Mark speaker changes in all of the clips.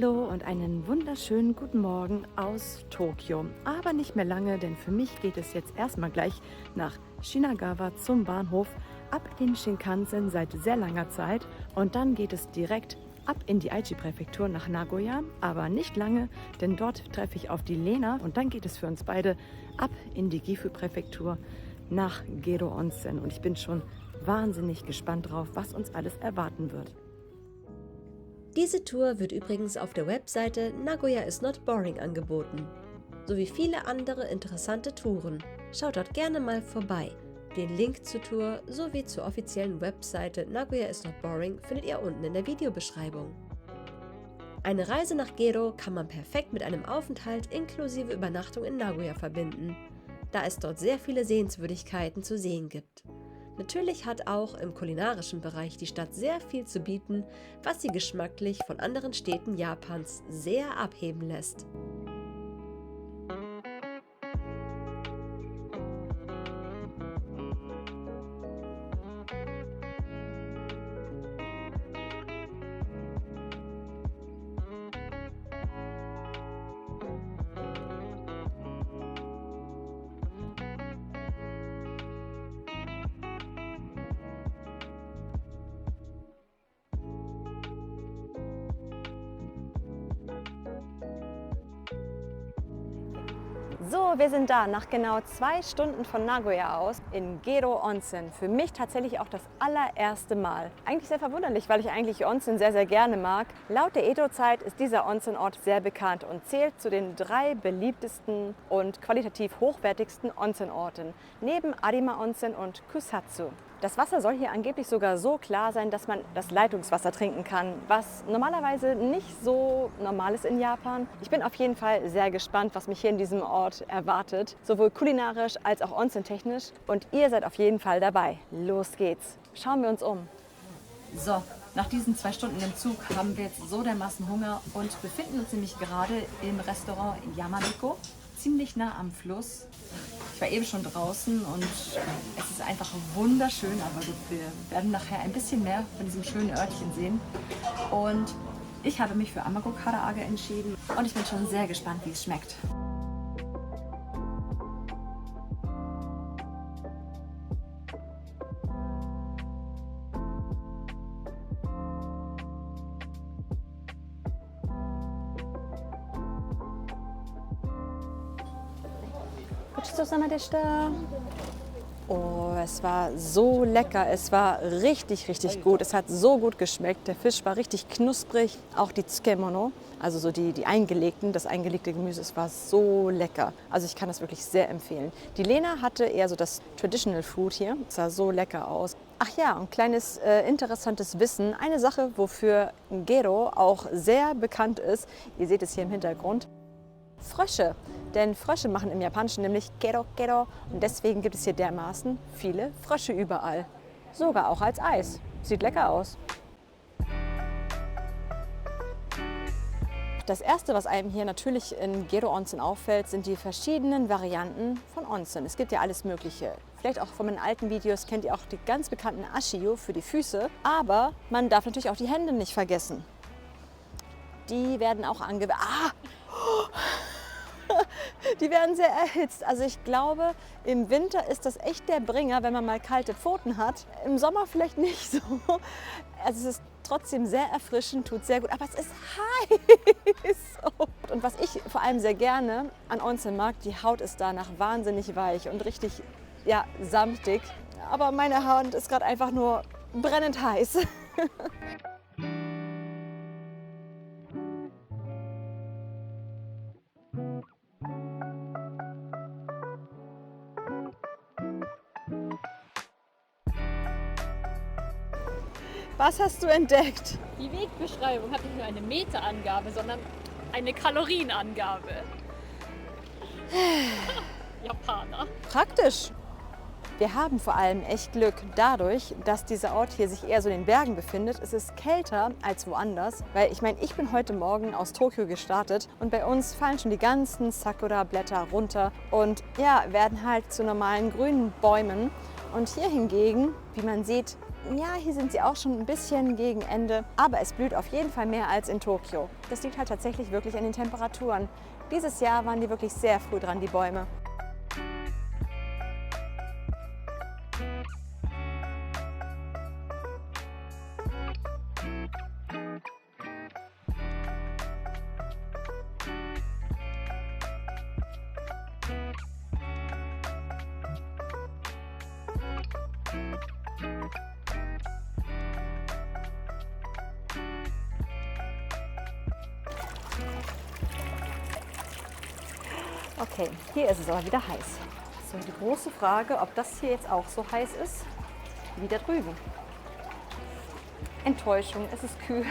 Speaker 1: Hallo und einen wunderschönen guten Morgen aus Tokio. Aber nicht mehr lange, denn für mich geht es jetzt erstmal gleich nach Shinagawa zum Bahnhof, ab in Shinkansen seit sehr langer Zeit und dann geht es direkt ab in die Aichi-Präfektur nach Nagoya, aber nicht lange, denn dort treffe ich auf die Lena und dann geht es für uns beide ab in die Gifu-Präfektur nach Gero Onsen und ich bin schon wahnsinnig gespannt drauf, was uns alles erwarten wird.
Speaker 2: Diese Tour wird übrigens auf der Webseite Nagoya is not boring angeboten, sowie viele andere interessante Touren. Schaut dort gerne mal vorbei. Den Link zur Tour sowie zur offiziellen Webseite Nagoya is not boring findet ihr unten in der Videobeschreibung. Eine Reise nach Gero kann man perfekt mit einem Aufenthalt inklusive Übernachtung in Nagoya verbinden, da es dort sehr viele Sehenswürdigkeiten zu sehen gibt. Natürlich hat auch im kulinarischen Bereich die Stadt sehr viel zu bieten, was sie geschmacklich von anderen Städten Japans sehr abheben lässt.
Speaker 1: So, wir sind da, nach genau 2 Stunden von Nagoya aus in Gero Onsen. Für mich tatsächlich auch das allererste Mal. Eigentlich sehr verwunderlich, weil ich eigentlich Onsen sehr, sehr gerne mag. Laut der Edo-Zeit ist dieser Onsenort sehr bekannt und zählt zu den 3 beliebtesten und qualitativ hochwertigsten Onsenorten, neben Arima Onsen und Kusatsu. Das Wasser soll hier angeblich sogar so klar sein, dass man das Leitungswasser trinken kann, was normalerweise nicht so normal ist in Japan. Ich bin auf jeden Fall sehr gespannt, was mich hier in diesem Ort erwartet, sowohl kulinarisch als auch onsen-technisch. Und ihr seid auf jeden Fall dabei. Los geht's. Schauen wir uns um. So, nach diesen 2 Stunden im Zug haben wir jetzt so dermaßen Hunger und befinden uns nämlich gerade im Restaurant Yamaneko, ziemlich nah am Fluss. Ich war eben schon draußen und es ist einfach wunderschön, aber gut, wir werden nachher ein bisschen mehr von diesem schönen Örtchen sehen. Und ich habe mich für Amago Karaage entschieden und ich bin schon sehr gespannt, wie es schmeckt. Oh, es war so lecker, es war richtig, richtig gut. Es hat so gut geschmeckt, der Fisch war richtig knusprig, auch die Tsukemono, also so die eingelegten, das eingelegte Gemüse, es war so lecker. Also ich kann das wirklich sehr empfehlen. Die Lena hatte eher so das Traditional Food hier, es sah so lecker aus. Ach ja, ein kleines interessantes Wissen, eine Sache, wofür Gero auch sehr bekannt ist, ihr seht es hier im Hintergrund, Frösche. Denn Frösche machen im Japanischen nämlich Gero Gero und deswegen gibt es hier dermaßen viele Frösche überall. Sogar auch als Eis. Sieht lecker aus. Das erste, was einem hier natürlich in Gero Onsen auffällt, sind die verschiedenen Varianten von Onsen. Es gibt ja alles Mögliche. Vielleicht auch von meinen alten Videos kennt ihr auch die ganz bekannten Ashio für die Füße. Aber man darf natürlich auch die Hände nicht vergessen. Die werden auch angewendet. Die werden sehr erhitzt. Also ich glaube, im Winter ist das echt der Bringer, wenn man mal kalte Pfoten hat. Im Sommer vielleicht nicht so. Also es ist trotzdem sehr erfrischend, tut sehr gut, aber es ist heiß. Und was ich vor allem sehr gerne an Onsen mag, die Haut ist danach wahnsinnig weich und richtig samtig. Aber meine Haut ist gerade einfach nur brennend heiß. Was hast du entdeckt?
Speaker 3: Die Wegbeschreibung hat nicht nur eine Meterangabe, sondern eine Kalorienangabe. Japaner.
Speaker 1: Praktisch. Wir haben vor allem echt Glück dadurch, dass dieser Ort hier sich eher so in den Bergen befindet. Es ist kälter als woanders, weil ich meine, ich bin heute Morgen aus Tokio gestartet und bei uns fallen schon die ganzen Sakura-Blätter runter und werden halt zu normalen grünen Bäumen. Und hier hingegen, wie man sieht, ja, hier sind sie auch schon ein bisschen gegen Ende, aber es blüht auf jeden Fall mehr als in Tokio. Das liegt halt tatsächlich wirklich an den Temperaturen. Dieses Jahr waren die wirklich sehr früh dran, die Bäume. Okay, hier ist es aber wieder heiß. So, die große Frage, ob das hier jetzt auch so heiß ist wie da drüben. Enttäuschung, es ist kühl.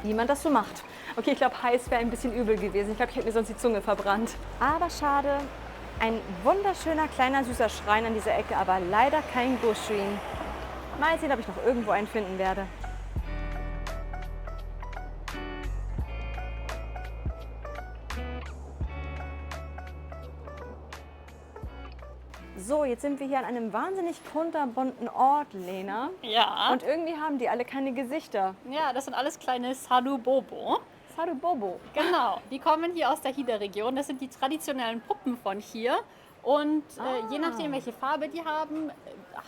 Speaker 1: Wie man das so macht. Okay, ich glaube, heiß wäre ein bisschen übel gewesen. Ich glaube, ich hätte mir sonst die Zunge verbrannt. Aber schade, ein wunderschöner, kleiner, süßer Schrein an dieser Ecke, aber leider kein Go-Shrine. Mal sehen, ob ich noch irgendwo einen finden werde. So, jetzt sind wir hier an einem wahnsinnig kunterbunten Ort, Lena.
Speaker 3: Ja.
Speaker 1: Und irgendwie haben die alle keine Gesichter.
Speaker 3: Ja, das sind alles kleine Sarubobo.
Speaker 1: Sarubobo.
Speaker 3: Genau, die kommen hier aus der Hida-Region. Das sind die traditionellen Puppen von hier. Und je nachdem, welche Farbe die haben,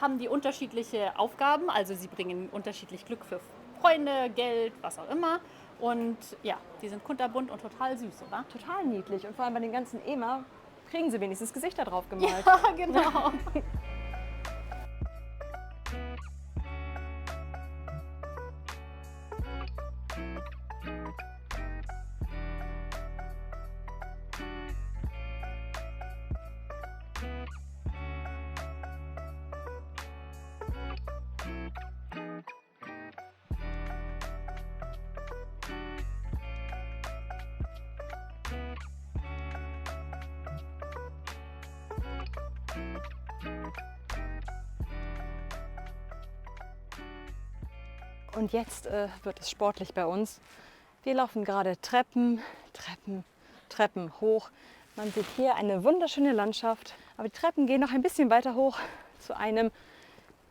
Speaker 3: haben die unterschiedliche Aufgaben. Also sie bringen unterschiedlich Glück für Freunde, Geld, was auch immer. Und ja, die sind kunterbunt und total süß, oder?
Speaker 1: Total niedlich. Und vor allem bei den ganzen EMA kriegen sie wenigstens Gesichter drauf gemalt.
Speaker 3: Ja, genau.
Speaker 1: Und jetzt wird es sportlich bei uns. Wir laufen gerade Treppen hoch. Man sieht hier eine wunderschöne Landschaft. Aber die Treppen gehen noch ein bisschen weiter hoch zu einem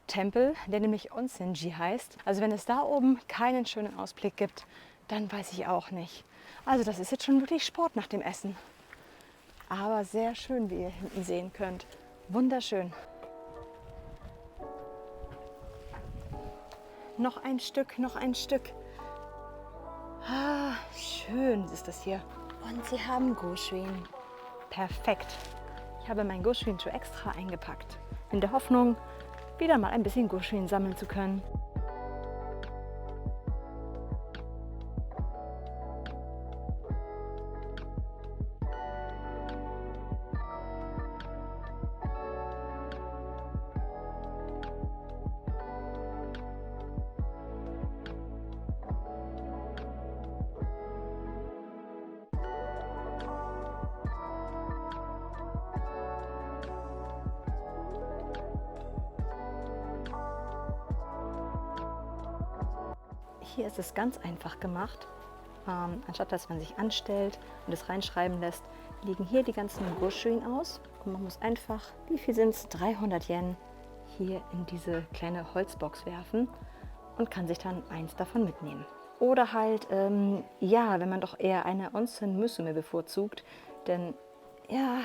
Speaker 1: Tempel, der nämlich Onsenji heißt. Also wenn es da oben keinen schönen Ausblick gibt, dann weiß ich auch nicht. Also das ist jetzt schon wirklich Sport nach dem Essen. Aber sehr schön, wie ihr hinten sehen könnt. Wunderschön. Noch ein Stück, noch ein Stück. Ah, schön ist das hier. Und sie haben Go-Shrine. Perfekt. Ich habe mein Go-Shrine-Schuh extra eingepackt. In der Hoffnung, wieder mal ein bisschen Go-Shrine sammeln zu können. Hier ist es ganz einfach gemacht. Anstatt dass man sich anstellt und es reinschreiben lässt, liegen hier die ganzen Go-Shrine aus. Und man muss einfach, wie viel sind es, 300 Yen, hier in diese kleine Holzbox werfen und kann sich dann eins davon mitnehmen. Oder halt, ja, wenn man doch eher eine Onsen Musume bevorzugt, denn ja,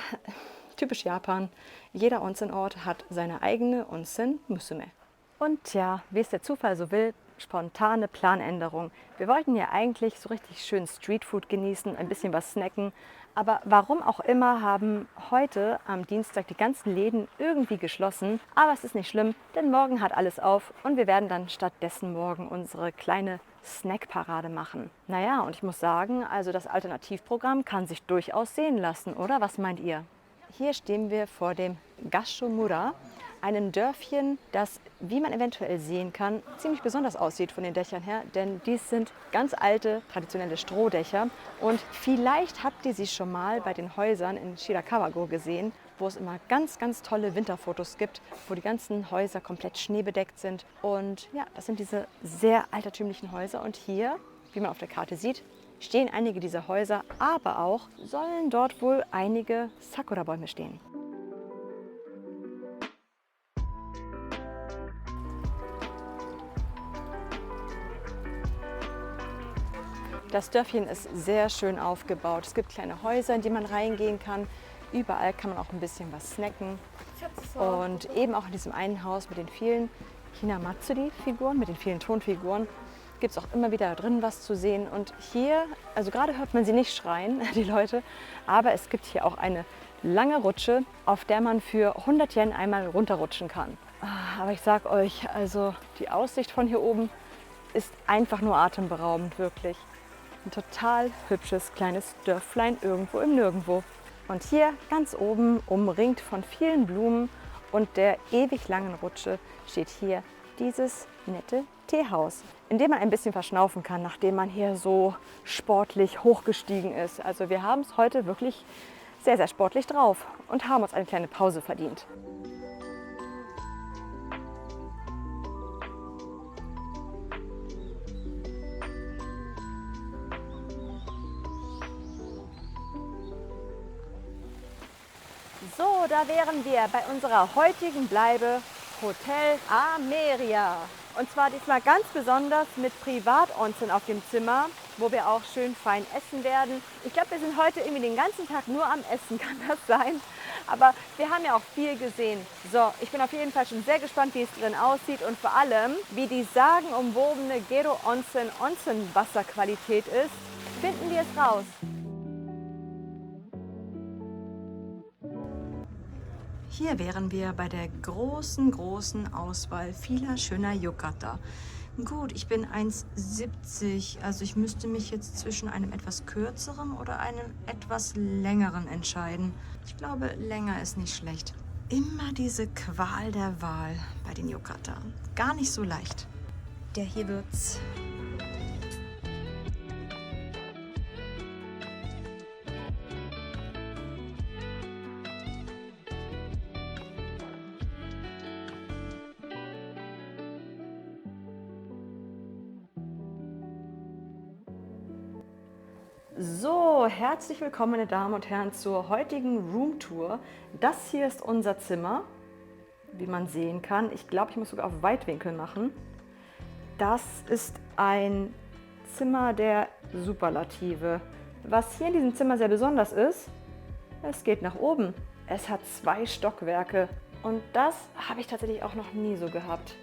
Speaker 1: typisch Japan, jeder Onsen-Ort hat seine eigene Onsen Musume. Und ja, wie es der Zufall so will, spontane Planänderung. Wir wollten ja eigentlich so richtig schön Streetfood genießen, ein bisschen was snacken. Aber warum auch immer haben heute am Dienstag die ganzen Läden irgendwie geschlossen. Aber es ist nicht schlimm, denn morgen hat alles auf und wir werden dann stattdessen morgen unsere kleine Snackparade machen. Naja, und ich muss sagen, also das Alternativprogramm kann sich durchaus sehen lassen, oder? Was meint ihr? Hier stehen wir vor dem Gashomura, einem Dörfchen, das, wie man eventuell sehen kann, ziemlich besonders aussieht von den Dächern her, denn dies sind ganz alte, traditionelle Strohdächer. Und vielleicht habt ihr sie schon mal bei den Häusern in Shirakawa-go gesehen, wo es immer ganz, ganz tolle Winterfotos gibt, wo die ganzen Häuser komplett schneebedeckt sind. Und ja, das sind diese sehr altertümlichen Häuser. Und hier, wie man auf der Karte sieht, stehen einige dieser Häuser, aber auch sollen dort wohl einige Sakura-Bäume stehen. Das Dörfchen ist sehr schön aufgebaut. Es gibt kleine Häuser, in die man reingehen kann. Überall kann man auch ein bisschen was snacken. Und eben auch in diesem einen Haus mit den vielen Hinamatsuri-Figuren, mit den vielen Tonfiguren, gibt es auch immer wieder drin was zu sehen. Und hier, also gerade hört man sie nicht schreien, die Leute, aber es gibt hier auch eine lange Rutsche, auf der man für 100 Yen einmal runterrutschen kann. Aber ich sag euch, also die Aussicht von hier oben ist einfach nur atemberaubend, wirklich. Ein total hübsches kleines Dörflein irgendwo im Nirgendwo. Und hier ganz oben, umringt von vielen Blumen und der ewig langen Rutsche, steht hier dieses nette Teehaus, in dem man ein bisschen verschnaufen kann, nachdem man hier so sportlich hochgestiegen ist. Also wir haben es heute wirklich sehr, sehr sportlich drauf und haben uns eine kleine Pause verdient. So, da wären wir bei unserer heutigen Bleibe Hotel Ameria. Und zwar diesmal ganz besonders mit Privat-Onsen auf dem Zimmer, wo wir auch schön fein essen werden. Ich glaube, wir sind heute irgendwie den ganzen Tag nur am Essen, kann das sein? Aber wir haben ja auch viel gesehen. So, ich bin auf jeden Fall schon sehr gespannt, wie es drin aussieht und vor allem, wie die sagenumwobene Gero Onsen Onsenwasserqualität ist. Finden wir es raus. Hier wären wir bei der großen Auswahl vieler schöner Yukata. Gut, ich bin 1,70, also ich müsste mich jetzt zwischen einem etwas kürzeren oder einem etwas längeren entscheiden. Ich glaube, länger ist nicht schlecht. Immer diese Qual der Wahl bei den Yukata. Gar nicht so leicht. Der hier wird's. So, herzlich willkommen, meine Damen und Herren, zur heutigen Roomtour. Das hier ist unser Zimmer, wie man sehen kann. Ich glaube, ich muss sogar auf Weitwinkel machen. Das ist ein Zimmer der Superlative. Was hier in diesem Zimmer sehr besonders ist, es geht nach oben. Es hat 2 Stockwerke und das habe ich tatsächlich auch noch nie so gehabt.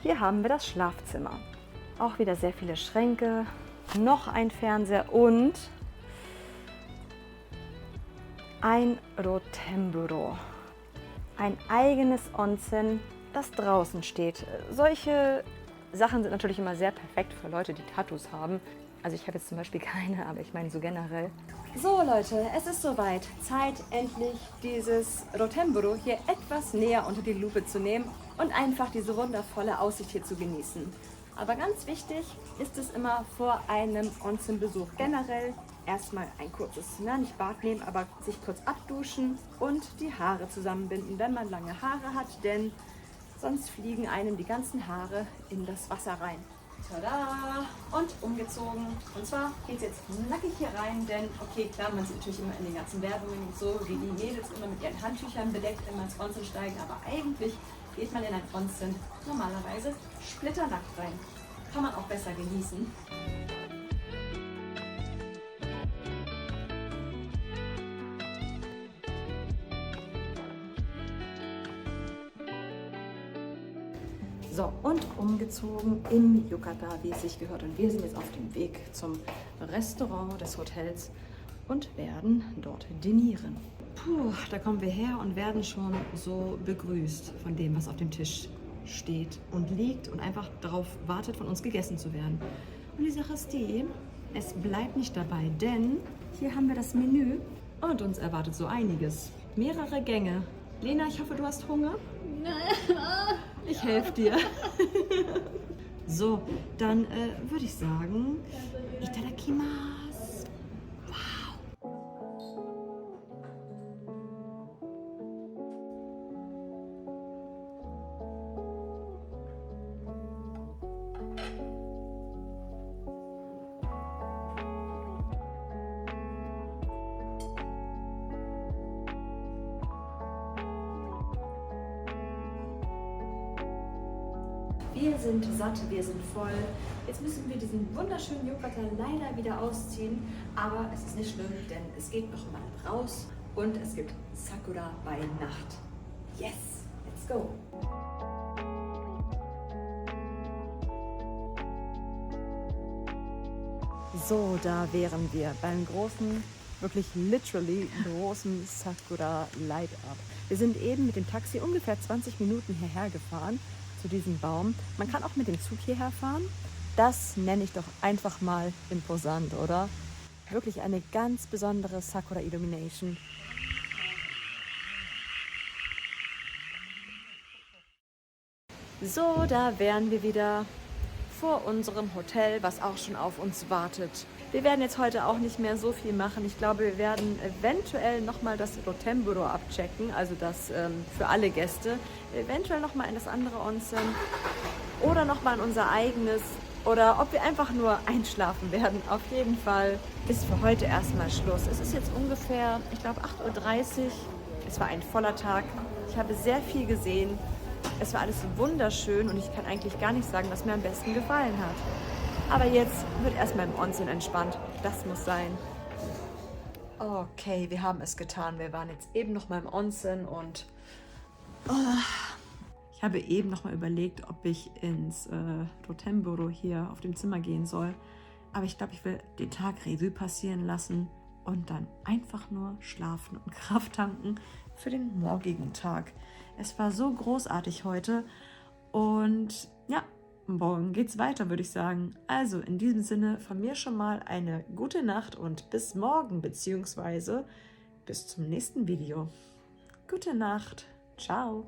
Speaker 1: Hier haben wir das Schlafzimmer. Auch wieder sehr viele Schränke, noch ein Fernseher und ein Rotemburo. Ein eigenes Onsen, das draußen steht. Solche Sachen sind natürlich immer sehr perfekt für Leute, die Tattoos haben. Also ich habe jetzt zum Beispiel keine, aber ich meine so generell. So Leute, es ist soweit. Zeit, endlich dieses Rotemburo hier etwas näher unter die Lupe zu nehmen und einfach diese wundervolle Aussicht hier zu genießen. Aber ganz wichtig ist es immer vor einem Onsen-Besuch generell erstmal ein kurzes, nicht Bad nehmen, aber sich kurz abduschen und die Haare zusammenbinden, wenn man lange Haare hat, denn sonst fliegen einem die ganzen Haare in das Wasser rein. Tada! Und umgezogen. Und zwar geht es jetzt nackig hier rein, denn okay, klar, man sieht natürlich immer in den ganzen Werbungen und so, wie die Mädels immer mit ihren Handtüchern bedeckt immer ins Onsen steigen, aber eigentlich geht man in ein Onsen normalerweise splitternackt rein. Kann man auch besser genießen. So, und umgezogen im Yukata, wie es sich gehört. Und wir sind jetzt auf dem Weg zum Restaurant des Hotels und werden dort dinieren. Puh, da kommen wir her und werden schon so begrüßt von dem, was auf dem Tisch steht und liegt und einfach darauf wartet, von uns gegessen zu werden. Und die Sache ist die, es bleibt nicht dabei, denn hier haben wir das Menü und uns erwartet so einiges. Mehrere Gänge. Lena, ich hoffe, du hast Hunger? Ich helfe dir. So, dann würde ich sagen, Itadakimasu. Wow. Wir sind satt, wir sind voll. Jetzt müssen wir diesen wunderschönen Yukata leider wieder ausziehen, aber es ist nicht schlimm, denn es geht noch mal raus und es gibt Sakura bei Nacht. Yes, let's go! So, da wären wir beim großen, wirklich literally großen Sakura Light Up. Wir sind eben mit dem Taxi ungefähr 20 Minuten hierher gefahren zu diesem Baum. Man kann auch mit dem Zug hierher fahren. Das nenne ich doch einfach mal imposant, oder? Wirklich eine ganz besondere Sakura Illumination. So, da wären wir wieder vor unserem Hotel, was auch schon auf uns wartet. Wir werden jetzt heute auch nicht mehr so viel machen. Ich glaube, wir werden eventuell nochmal das Rotemburo abchecken, also das für alle Gäste. Eventuell nochmal in das andere Onsen oder nochmal in unser eigenes oder ob wir einfach nur einschlafen werden. Auf jeden Fall ist für heute erstmal Schluss. Es ist jetzt ungefähr, ich glaube 8:30 Uhr. Es war ein voller Tag. Ich habe sehr viel gesehen. Es war alles wunderschön und ich kann eigentlich gar nicht sagen, was mir am besten gefallen hat. Aber jetzt wird erstmal im Onsen entspannt. Das muss sein. Okay, wir haben es getan. Wir waren jetzt eben noch mal im Onsen und ich habe eben noch mal überlegt, ob ich ins Rotemburo hier auf dem Zimmer gehen soll. Aber ich glaube, ich will den Tag Revue passieren lassen und dann einfach nur schlafen und Kraft tanken für den morgigen Tag. Es war so großartig heute und ja, morgen geht's weiter, würde ich sagen. Also in diesem Sinne von mir schon mal eine gute Nacht und bis morgen beziehungsweise bis zum nächsten Video. Gute Nacht. Ciao.